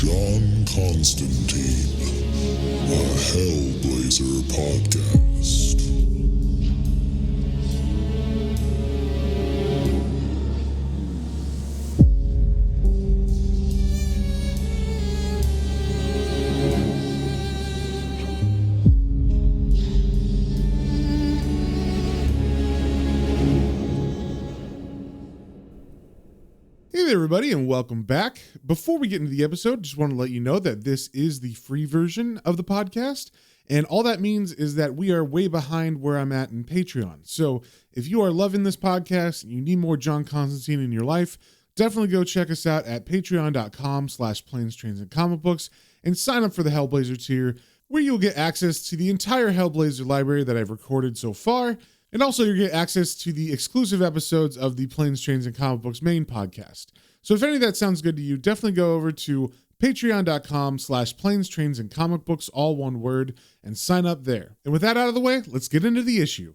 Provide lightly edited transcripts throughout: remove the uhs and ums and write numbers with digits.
John Constantine, a Hellblazer podcast. Hey there, everybody, and welcome back. Before we get into the episode, just want to let you know that this is the free version of the podcast, and all that means is that we are way behind where I'm at in Patreon. So if you are loving this podcast and you need more John Constantine in your life, definitely go check us out at patreon.com/planes, trains, and comic books and sign up for the Hellblazer tier, where you'll get access to the entire Hellblazer library that I've recorded so far. And also you'll get access to the exclusive episodes of the Planes, Trains, and Comic Books main podcast. So if any of that sounds good to you, definitely go over to patreon.com/planes, trains, and comic books, all one word, and sign up there. And with that out of the way, let's get into the issue.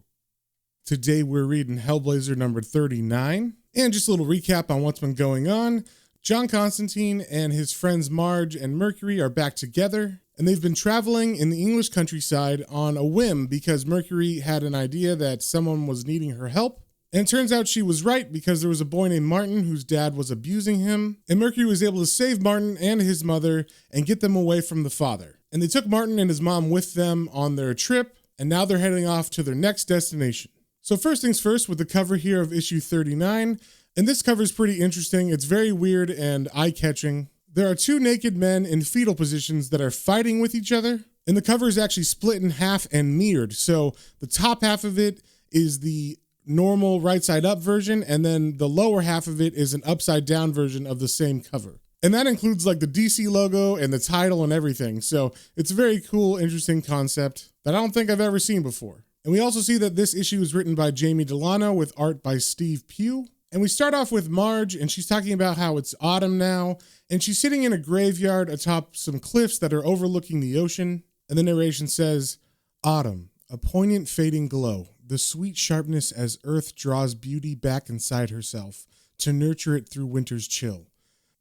Today we're reading Hellblazer number 39. And just a little recap on what's been going on. John Constantine and his friends Marge and Mercury are back together. And they've been traveling in the English countryside on a whim because Mercury had an idea that someone was needing her help. And it turns out she was right because there was a boy named Martin whose dad was abusing him. And Mercury was able to save Martin and his mother and get them away from the father. And they took Martin and his mom with them on their trip. And now they're heading off to their next destination. So first things first, with the cover here of issue 39. And this cover is pretty interesting. It's very weird and eye-catching. There are two naked men in fetal positions that are fighting with each other. And the cover is actually split in half and mirrored. So the top half of it is the normal right side up version. And then the lower half of it is an upside down version of the same cover. And that includes like the DC logo and the title and everything. So it's a very cool, interesting concept that I don't think I've ever seen before. And we also see that this issue is written by Jamie Delano with art by Steve Pugh. And we start off with Marge, and she's talking about how it's autumn now, and she's sitting in a graveyard atop some cliffs that are overlooking the ocean. And the narration says, "Autumn, a poignant fading glow, the sweet sharpness as earth draws beauty back inside herself to nurture it through winter's chill.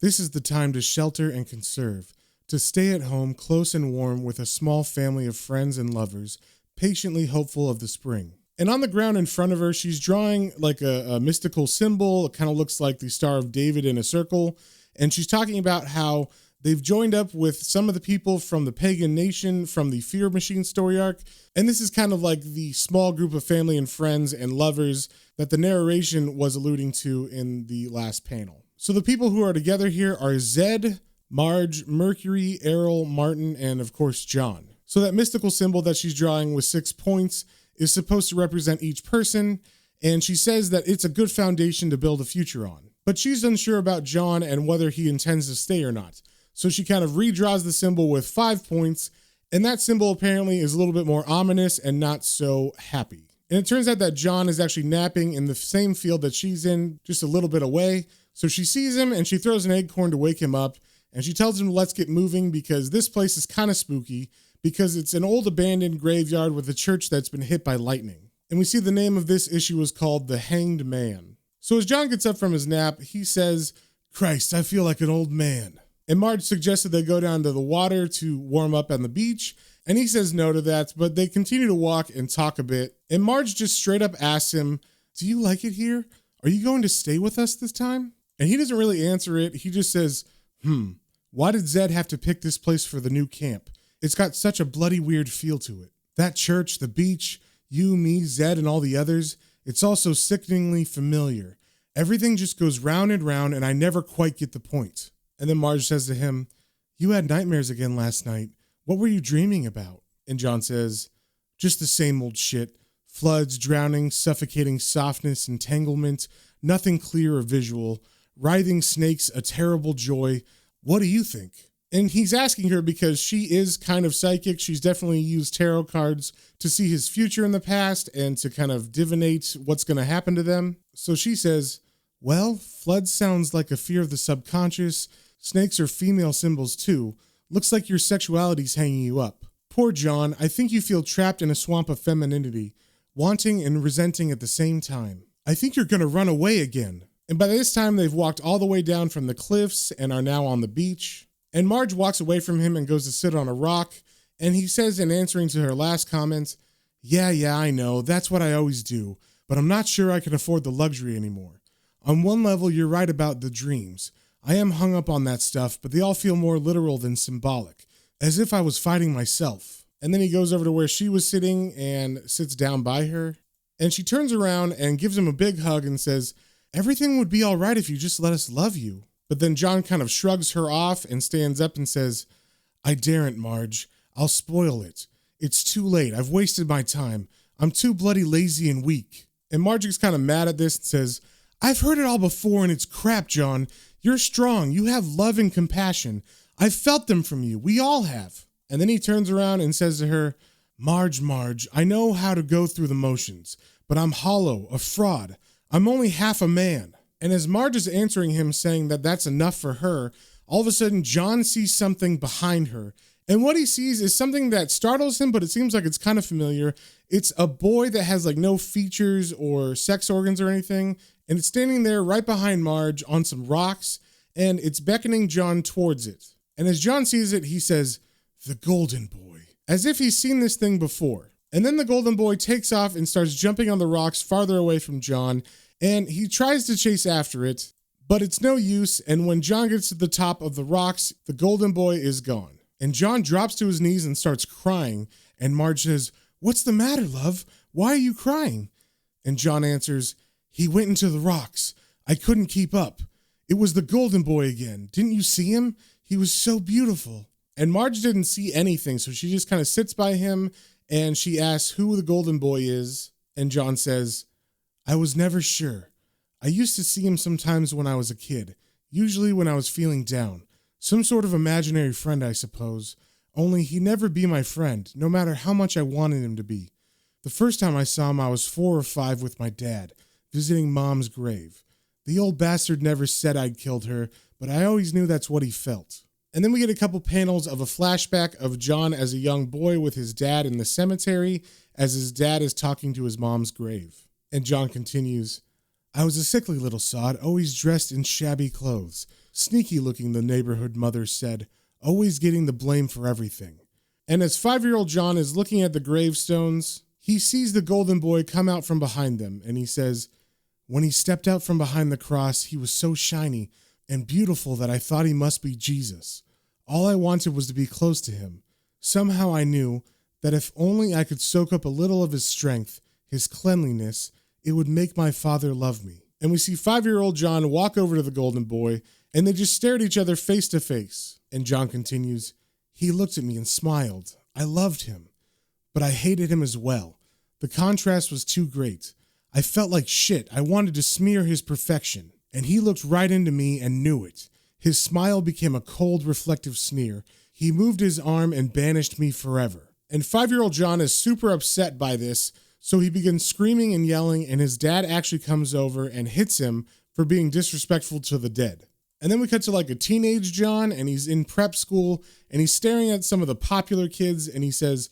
This is the time to shelter and conserve, to stay at home close and warm with a small family of friends and lovers, patiently hopeful of the spring." And on the ground in front of her, she's drawing like a mystical symbol. It kind of looks like the Star of David in a circle. And she's talking about how they've joined up with some of the people from the Pagan Nation from the Fear Machine story arc. And this is kind of like the small group of family and friends and lovers that the narration was alluding to in the last panel. So the people who are together here are Zed, Marge, Mercury, Errol, Martin, and of course John. So that mystical symbol that she's drawing with 6 points is supposed to represent each person, and she says that it's a good foundation to build a future on. But she's unsure about John and whether he intends to stay or not. So she kind of redraws the symbol with 5 points, and that symbol apparently is a little bit more ominous and not so happy. And it turns out that John is actually napping in the same field that she's in, just a little bit away. So she sees him and she throws an acorn to wake him up, and she tells him, let's get moving because this place is kind of spooky, because it's an old abandoned graveyard with a church that's been hit by lightning. And we see the name of this issue is called The Hanged Man. So as John gets up from his nap, he says, "Christ, I feel like an old man." And Marge suggested they go down to the water to warm up on the beach, and he says no to that, but they continue to walk and talk a bit. And Marge just straight up asks him, "Do you like it here? Are you going to stay with us this time?" And he doesn't really answer it. He just says, "Why did Zed have to pick this place for the new camp? It's got such a bloody weird feel to it. That church, the beach, you, me, Zed, and all the others, it's all so sickeningly familiar. Everything just goes round and round, and I never quite get the point." And then Marge says to him, "You had nightmares again last night. What were you dreaming about?" And John says, "Just the same old shit. Floods, drowning, suffocating softness, entanglement, nothing clear or visual, writhing snakes, a terrible joy. What do you think?" And he's asking her because she is kind of psychic. She's definitely used tarot cards to see his future in the past and to kind of divinate what's going to happen to them. So she says, "Well, flood sounds like a fear of the subconscious. Snakes are female symbols too. Looks like your sexuality's hanging you up. Poor John, I think you feel trapped in a swamp of femininity, wanting and resenting at the same time. I think you're going to run away again." And by this time, they've walked all the way down from the cliffs and are now on the beach. And Marge walks away from him and goes to sit on a rock. And he says in answering to her last comments, yeah, I know. That's what I always do. But I'm not sure I can afford the luxury anymore. On one level, you're right about the dreams. I am hung up on that stuff, but they all feel more literal than symbolic, as if I was fighting myself. And then he goes over to where she was sitting and sits down by her. And she turns around and gives him a big hug and says, everything would be all right if you just let us love you. But then John kind of shrugs her off and stands up and says, I daren't, Marge. I'll spoil it. It's too late. I've wasted my time. I'm too bloody lazy and weak. And Marge is kind of mad at this and says, I've heard it all before and it's crap, John. You're strong. You have love and compassion. I've felt them from you. We all have. And then he turns around and says to her, Marge, I know how to go through the motions, but I'm hollow, a fraud. I'm only half a man. And as Marge is answering him saying that that's enough for her, all of a sudden John sees something behind her. And what he sees is something that startles him, but it seems like it's kind of familiar. It's a boy that has like no features or sex organs or anything. And it's standing there right behind Marge on some rocks, and it's beckoning John towards it. And as John sees it, he says, the golden boy, as if he's seen this thing before. And then the golden boy takes off and starts jumping on the rocks farther away from John, and he tries to chase after it, but it's no use. And when John gets to the top of the rocks, the golden boy is gone. And John drops to his knees and starts crying. And Marge says, what's the matter, love? Why are you crying? And John answers, he went into the rocks. I couldn't keep up. It was the golden boy again. Didn't you see him? He was so beautiful. And Marge didn't see anything, so she just kind of sits by him and she asks who the golden boy is. And John says, I was never sure. I used to see him sometimes when I was a kid, usually when I was feeling down. Some sort of imaginary friend, I suppose. Only he'd never be my friend, no matter how much I wanted him to be. The first time I saw him, I was 4 or 5 with my dad, visiting Mom's grave. The old bastard never said I'd killed her, but I always knew that's what he felt. And then we get a couple panels of a flashback of John as a young boy with his dad in the cemetery as his dad is talking to his mom's grave. And John continues, I was a sickly little sod, always dressed in shabby clothes. Sneaky looking, the neighborhood mother said, always getting the blame for everything. And as 5-year-old John is looking at the gravestones, he sees the golden boy come out from behind them, and he says, when he stepped out from behind the cross, he was so shiny and beautiful that I thought he must be Jesus. All I wanted was to be close to him. Somehow I knew that if only I could soak up a little of his strength, his cleanliness, it would make my father love me. And we see 5-year-old John walk over to the golden boy, and they just stare at each other face to face. And John continues, he looked at me and smiled. I loved him, but I hated him as well. The contrast was too great. I felt like shit. I wanted to smear his perfection. And he looked right into me and knew it. His smile became a cold, reflective sneer. He moved his arm and banished me forever. And 5-year-old John is super upset by this, so he begins screaming and yelling, and his dad actually comes over and hits him for being disrespectful to the dead. And then we cut to like a teenage John, and he's in prep school, and he's staring at some of the popular kids, and he says,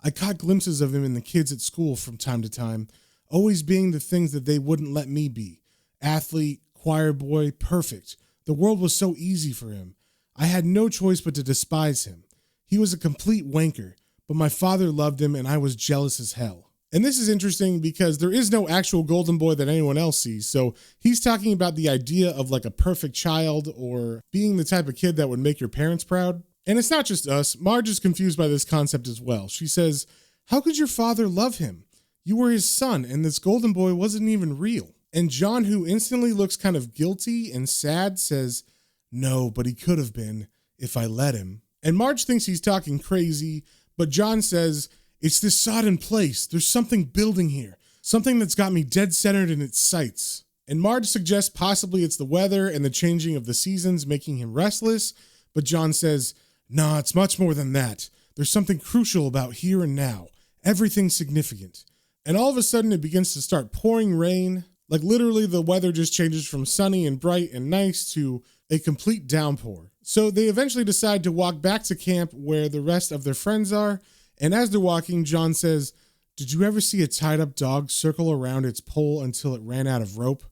I caught glimpses of him in the kids at school from time to time, always being the things that they wouldn't let me be. Athlete, choir boy, perfect. The world was so easy for him. I had no choice but to despise him. He was a complete wanker, but my father loved him and I was jealous as hell. And this is interesting because there is no actual golden boy that anyone else sees. So he's talking about the idea of like a perfect child or being the type of kid that would make your parents proud. And it's not just us. Marge is confused by this concept as well. She says, how could your father love him? You were his son and this golden boy wasn't even real. And John, who instantly looks kind of guilty and sad, says, no, but he could have been if I let him. And Marge thinks he's talking crazy, but John says, it's this sodden place. There's something building here, something that's got me dead centered in its sights. And Marge suggests possibly it's the weather and the changing of the seasons making him restless, but John says, nah, it's much more than that. There's something crucial about here and now, everything significant. And all of a sudden it begins to start pouring rain. Like literally the weather just changes from sunny and bright and nice to a complete downpour. So they eventually decide to walk back to camp where the rest of their friends are. And as they're walking, John says, did you ever see a tied up dog circle around its pole until it ran out of rope?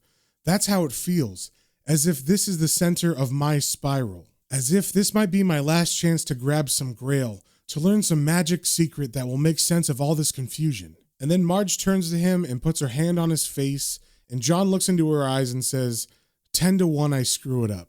That's how it feels, as if this is the center of my spiral. as if this might be my last chance to grab some grail, to learn some magic secret that will make sense of all this confusion. And then Marge turns to him and puts her hand on his face, and John looks into her eyes and says, 10 to 1 I screw it up.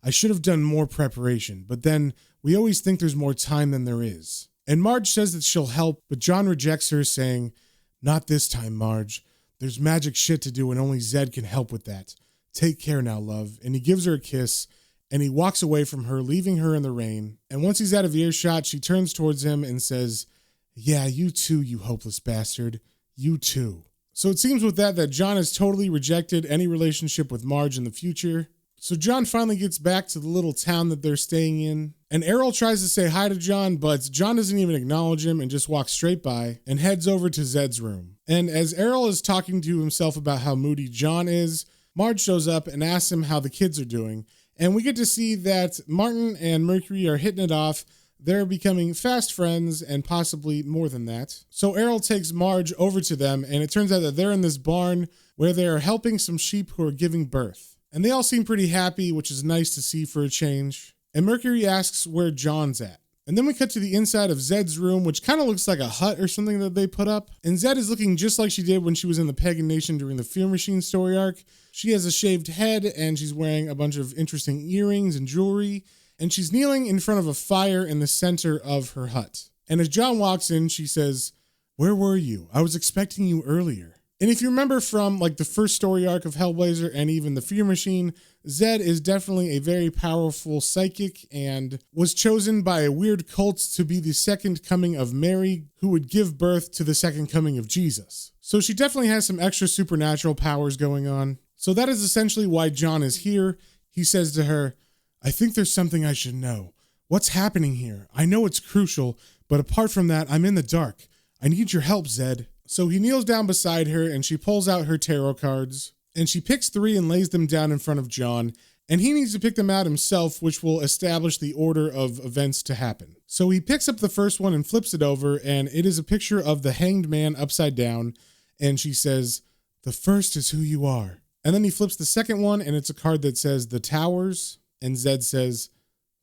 I should have done more preparation, but then we always think there's more time than there is. And Marge says that she'll help, but John rejects her, saying, not this time, Marge. There's magic shit to do and only Zed can help with that. Take care now, love. And he gives her a kiss, and he walks away from her, leaving her in the rain. And once he's out of earshot, she turns towards him and says, yeah, you too, you hopeless bastard. You too. So it seems with that John has totally rejected any relationship with Marge in the future. So John finally gets back to the little town that they're staying in. And Errol tries to say hi to John, but John doesn't even acknowledge him and just walks straight by and heads over to Zed's room. And as Errol is talking to himself about how moody John is, Marge shows up and asks him how the kids are doing. And we get to see that Martin and Mercury are hitting it off. They're becoming fast friends and possibly more than that. So Errol takes Marge over to them, and it turns out that they're in this barn where they are helping some sheep who are giving birth. And they all seem pretty happy, which is nice to see for a change. And Mercury asks where John's at. And then we cut to the inside of Zed's room, which kind of looks like a hut or something that they put up. And Zed is looking just like she did when she was in the Pagan Nation during the Fear Machine story arc. She has a shaved head, and she's wearing a bunch of interesting earrings and jewelry. And she's kneeling in front of a fire in the center of her hut. And as John walks in, she says, where were you? I was expecting you earlier. And if you remember from like the first story arc of Hellblazer and even the Fear Machine, Zed is definitely a very powerful psychic and was chosen by a weird cult to be the second coming of Mary, who would give birth to the second coming of Jesus. So she definitely has some extra supernatural powers going on. So that is essentially why John is here. He says to her, I think there's something I should know. What's happening here? I know it's crucial, but apart from that, I'm in the dark. I need your help, Zed. So he kneels down beside her, and she pulls out her tarot cards, and she picks 3 and lays them down in front of John, and he needs to pick them out himself, which will establish the order of events to happen. So he picks up the first one and flips it over, and it is a picture of the hanged man upside down, and she says, the first is who you are. And then he flips the second one, and it's a card that says the towers, and Zed says,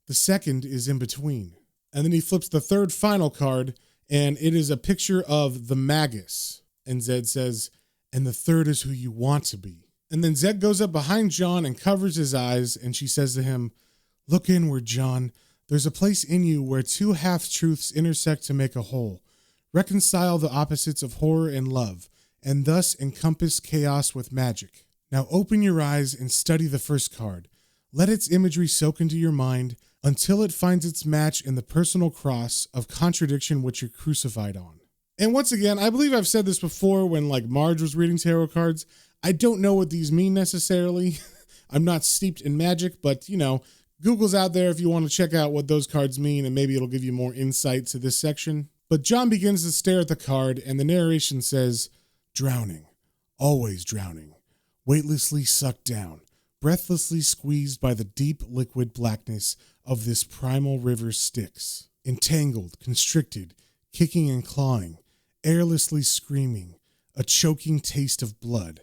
the second is in between. And then he flips the third final card, and it is a picture of the Magus. And Zed says, and the third is who you want to be. And then Zed goes up behind John and covers his eyes, and she says to him, look inward, John. There's a place in you where 2 half-truths intersect to make a whole. Reconcile the opposites of horror and love, and thus encompass chaos with magic. Now open your eyes and study the first card. Let its imagery soak into your mind until it finds its match in the personal cross of contradiction which you're crucified on. And once again, I believe I've said this before when like Marge was reading tarot cards. I don't know what these mean necessarily. I'm not steeped in magic, but you know, Google's out there if you want to check out what those cards mean, and maybe it'll give you more insight to this section. But John begins to stare at the card, and the narration says, drowning, always drowning, weightlessly sucked down, breathlessly squeezed by the deep liquid blackness of this primal river Styx, entangled, constricted, kicking and clawing, airlessly screaming, a choking taste of blood.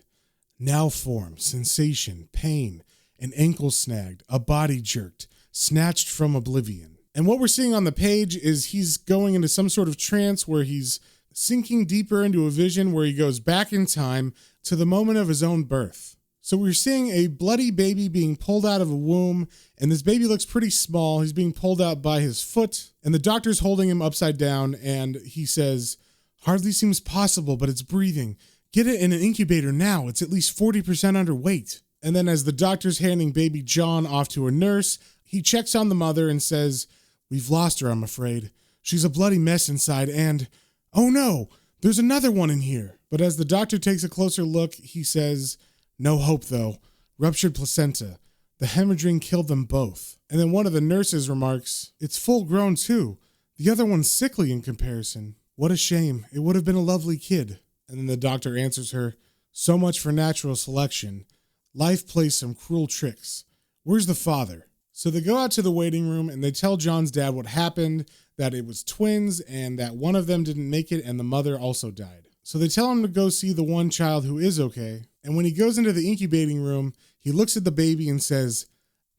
Now form, sensation, pain, an ankle snagged, a body jerked, snatched from oblivion. And what we're seeing on the page is he's going into some sort of trance where he's sinking deeper into a vision where he goes back in time to the moment of his own birth. So we're seeing a bloody baby being pulled out of a womb, and this baby looks pretty small. He's being pulled out by his foot, and the doctor's holding him upside down, and he says, hardly seems possible, but it's breathing. Get it in an incubator now. It's at least 40% underweight. And then as the doctor's handing baby John off to a nurse, he checks on the mother and says, we've lost her, I'm afraid. She's a bloody mess inside, and, oh no, there's another one in here. But as the doctor takes a closer look, he says, no hope, though. Ruptured placenta. The hemorrhaging killed them both. And then one of the nurses remarks, it's full grown, too. The other one's sickly in comparison. What a shame. It would have been a lovely kid. And then the doctor answers her, so much for natural selection. Life plays some cruel tricks. Where's the father? So they go out to the waiting room and they tell John's dad what happened, that it was twins and that one of them didn't make it and the mother also died. So they tell him to go see the one child who is okay. And when he goes into the incubating room, he looks at the baby and says,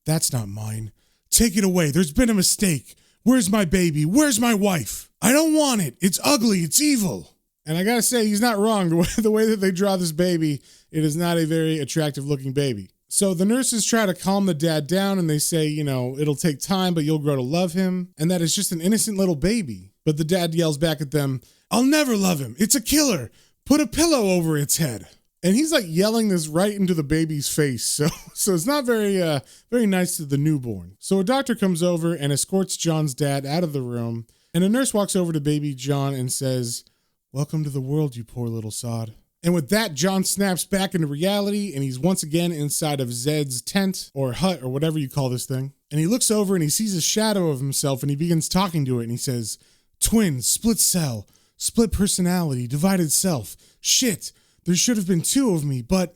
that's not mine. Take it away. There's been a mistake. Where's my baby? Where's my wife? I don't want it. It's ugly. It's evil. And I gotta say, he's not wrong. The way that they draw this baby, it is not a very attractive looking baby. So the nurses try to calm the dad down and they say, it'll take time, but you'll grow to love him. And that it's just an innocent little baby. But the dad yells back at them, I'll never love him. It's a killer. Put a pillow over its head. And he's like yelling this right into the baby's face. So it's not very nice to the newborn. So a doctor comes over and escorts John's dad out of the room. And a nurse walks over to baby John and says, welcome to the world, you poor little sod. And with that, John snaps back into reality and he's once again inside of Zed's tent or hut or whatever you call this thing. And he looks over and he sees a shadow of himself and he begins talking to it and he says, twins, split cell, split personality, divided self. Shit. There should have been two of me, but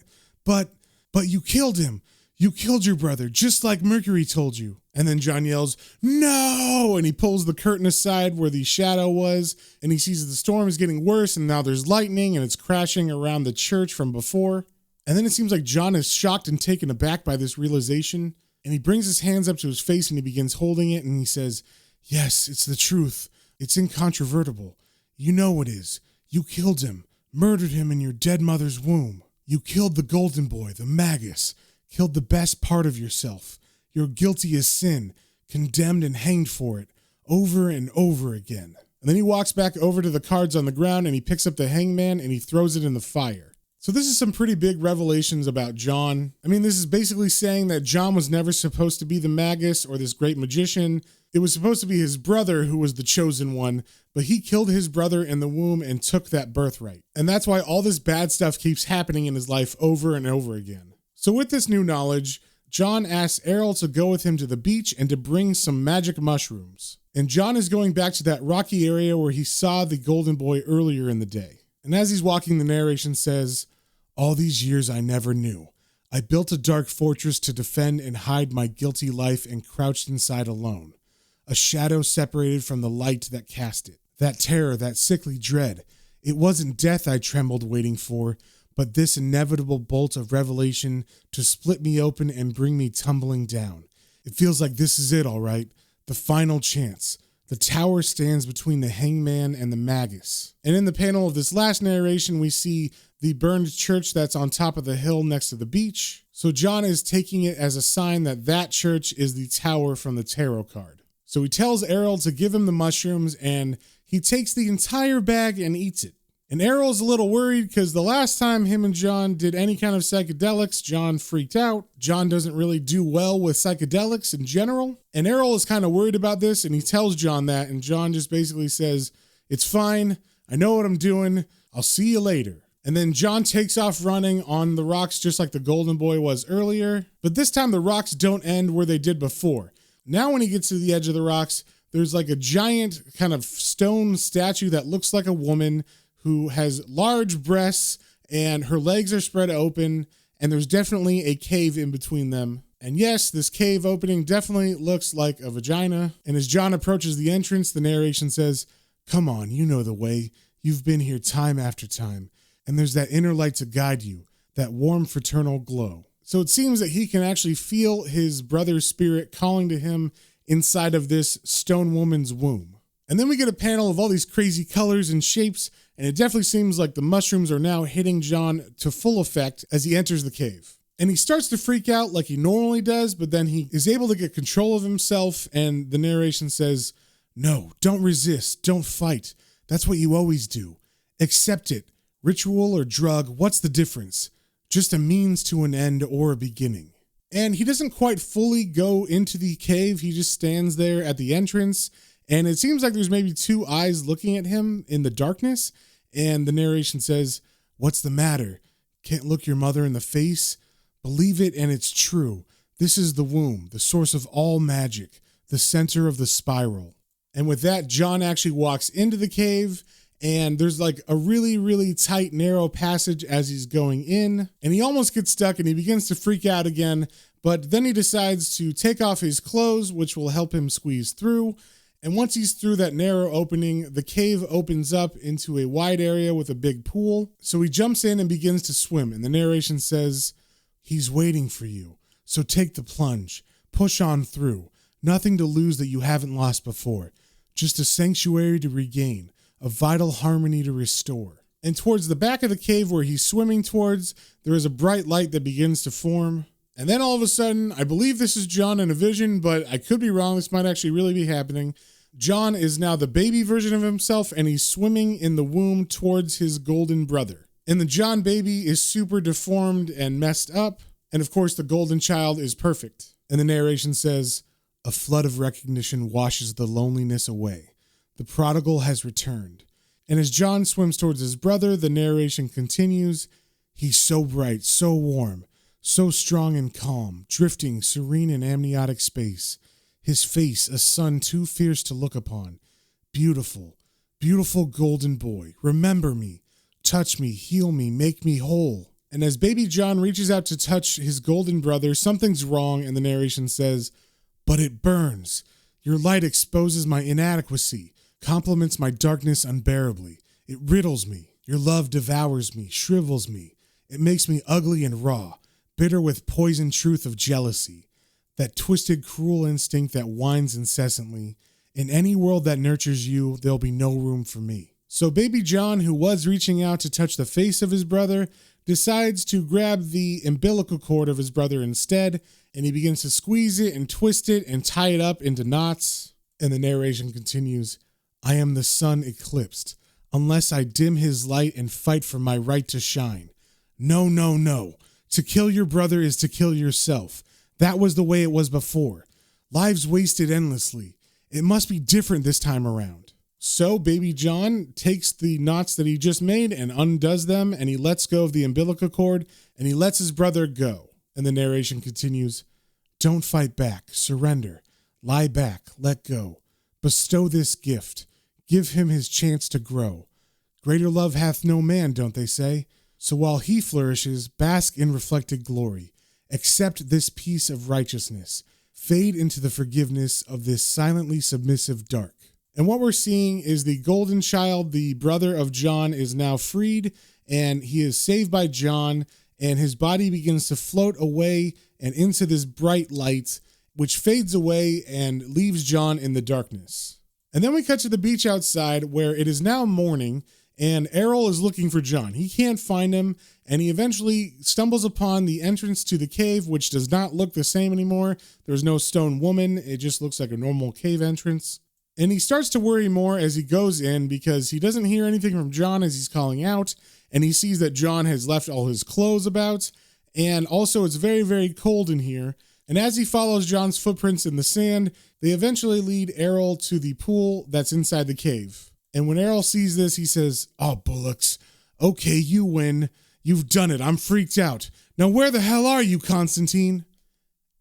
you killed him. You killed your brother, just like Mercury told you. And then John yells, no! And he pulls the curtain aside where the shadow was, and he sees the storm is getting worse, and now there's lightning, and it's crashing around the church from before. And then it seems like John is shocked and taken aback by this realization, and he brings his hands up to his face, and he begins holding it, and he says, yes, it's the truth. It's incontrovertible. You know it is. You killed him. Murdered him in your dead mother's womb. You killed the golden boy, the magus, killed the best part of yourself. You're guilty as sin, condemned and hanged for it, over and over again. And then he walks back over to the cards on the ground and he picks up the hangman and he throws it in the fire. So this is some pretty big revelations about John. I mean, this is basically saying that John was never supposed to be the magus or this great magician. It was supposed to be his brother who was the chosen one, but he killed his brother in the womb and took that birthright. And that's why all this bad stuff keeps happening in his life over and over again. So with this new knowledge, John asks Errol to go with him to the beach and to bring some magic mushrooms. And John is going back to that rocky area where he saw the golden boy earlier in the day. And as he's walking, the narration says, all these years I never knew. I built a dark fortress to defend and hide my guilty life and crouched inside alone. A shadow separated from the light that cast it. That terror, that sickly dread. It wasn't death I trembled waiting for, but this inevitable bolt of revelation to split me open and bring me tumbling down. It feels like this is it, all right. The final chance. The tower stands between the hangman and the magus. And in the panel of this last narration, we see the burned church that's on top of the hill next to the beach. So John is taking it as a sign that that church is the tower from the tarot card. So he tells Errol to give him the mushrooms and he takes the entire bag and eats it. And Errol's a little worried because the last time him and John did any kind of psychedelics, John freaked out. John doesn't really do well with psychedelics in general. And Errol is kind of worried about this and he tells John that. And John just basically says, it's fine. I know what I'm doing. I'll see you later. And then John takes off running on the rocks just like the golden boy was earlier. But this time the rocks don't end where they did before. Now when he gets to the edge of the rocks, there's like a giant kind of stone statue that looks like a woman who has large breasts and her legs are spread open and there's definitely a cave in between them. And yes, this cave opening definitely looks like a vagina. And as John approaches the entrance, the narration says, come on, you know the way. You've been here time after time. And there's that inner light to guide you, that warm fraternal glow. So it seems that he can actually feel his brother's spirit calling to him inside of this stone woman's womb. And then we get a panel of all these crazy colors and shapes, and it definitely seems like the mushrooms are now hitting John to full effect as he enters the cave. And he starts to freak out like he normally does, but then he is able to get control of himself, and the narration says, no, don't resist, don't fight. That's what you always do. Accept it. Ritual or drug, what's the difference? Just a means to an end or a beginning. And he doesn't quite fully go into the cave. He just stands there at the entrance. And it seems like there's maybe two eyes looking at him in the darkness. And the narration says, what's the matter? Can't look your mother in the face? Believe it and it's true. This is the womb, the source of all magic, the center of the spiral. And with that, John actually walks into the cave. And there's like a really, really tight, narrow passage as he's going in. And he almost gets stuck and he begins to freak out again. But then he decides to take off his clothes, which will help him squeeze through. And once he's through that narrow opening, the cave opens up into a wide area with a big pool. So he jumps in and begins to swim. And the narration says, he's waiting for you. So take the plunge. Push on through. Nothing to lose that you haven't lost before. Just a sanctuary to regain, a vital harmony to restore. And towards the back of the cave where he's swimming towards, there is a bright light that begins to form. And then all of a sudden, I believe this is John in a vision, but I could be wrong. This might actually really be happening. John is now the baby version of himself, and he's swimming in the womb towards his golden brother. And the John baby is super deformed and messed up. And of course, the golden child is perfect. And the narration says, "A flood of recognition washes the loneliness away. The prodigal has returned." And as John swims towards his brother, the narration continues, "He's so bright, so warm, so strong and calm, drifting serene in amniotic space. His face a sun too fierce to look upon. Beautiful, beautiful golden boy, remember me, touch me, heal me, make me whole." And as baby John reaches out to touch his golden brother, something's wrong, and the narration says, "But it burns. Your light exposes my inadequacy, complements my darkness unbearably. It riddles me. Your love devours me, shrivels me. It makes me ugly and raw, bitter with poison truth of jealousy. That twisted, cruel instinct that whines incessantly. In any world that nurtures you, there'll be no room for me." So baby John, who was reaching out to touch the face of his brother, decides to grab the umbilical cord of his brother instead, and he begins to squeeze it and twist it and tie it up into knots. And the narration continues, "I am the sun eclipsed, unless I dim his light and fight for my right to shine. No, no, no. To kill your brother is to kill yourself. That was the way it was before. Lives wasted endlessly. It must be different this time around." So baby John takes the knots that he just made and undoes them, and he lets go of the umbilical cord, and he lets his brother go. And the narration continues, "Don't fight back. Surrender. Lie back. Let go. Bestow this gift. Give him his chance to grow. Greater love hath no man, don't they say? So while he flourishes, bask in reflected glory. Accept this piece of righteousness. Fade into the forgiveness of this silently submissive dark." And what we're seeing is the golden child, the brother of John, is now freed, and he is saved by John, and his body begins to float away and into this bright light, which fades away and leaves John in the darkness. And then we cut to the beach outside, where it is now morning, and Errol is looking for John. He can't find him, and he eventually stumbles upon the entrance to the cave, which does not look the same anymore. There's no stone woman. It just looks like a normal cave entrance. And he starts to worry more as he goes in, because he doesn't hear anything from John as he's calling out, and he sees that John has left all his clothes about, and also it's very, very cold in here. And as he follows John's footprints in the sand, they eventually lead Errol to the pool that's inside the cave. And when Errol sees this, he says, "Oh, bullocks. Okay, you win. You've done it. I'm freaked out. Now where the hell are you, Constantine?"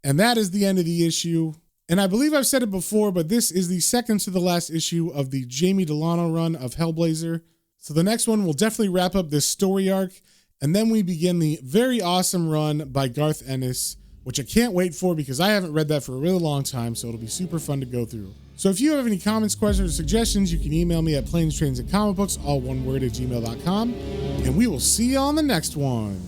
And that is the end of the issue. And I believe I've said it before, but this is the second to the last issue of the Jamie Delano run of Hellblazer. So the next one will definitely wrap up this story arc, and then we begin the very awesome run by Garth Ennis, which I can't wait for because I haven't read that for a really long time, so it'll be super fun to go through. So if you have any comments, questions, or suggestions, you can email me at planestrains and comic books, all one word, at gmail.com, and we will see you on the next one.